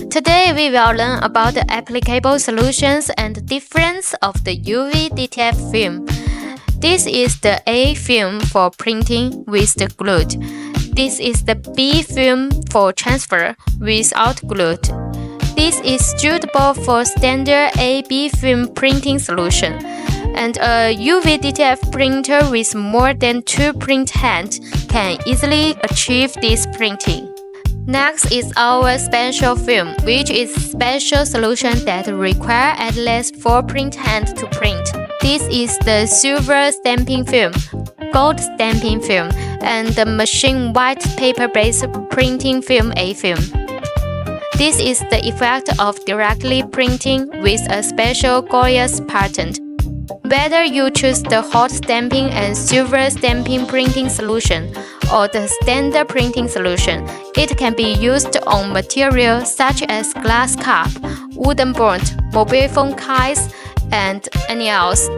Today we will learn about the applicable solutions and the difference of the UV DTF film. This is the A film for printing with the glue. This is the B film for transfer without glue. This is suitable for standard A/B film printing solution. And a UV DTF printer with more than 2 print heads can easily achieve this printing. Next is our special film, which is special solution that require at least 4 print hands to print. This is the silver stamping film, gold stamping film, and the machine white paper-based printing film A film. This is the effect of directly printing with a special glorious pattern. Whether you choose the hot stamping and silver stamping printing solution or the standard printing solution, it can be used on materials such as glass cup, wooden board, mobile phone case, and any else.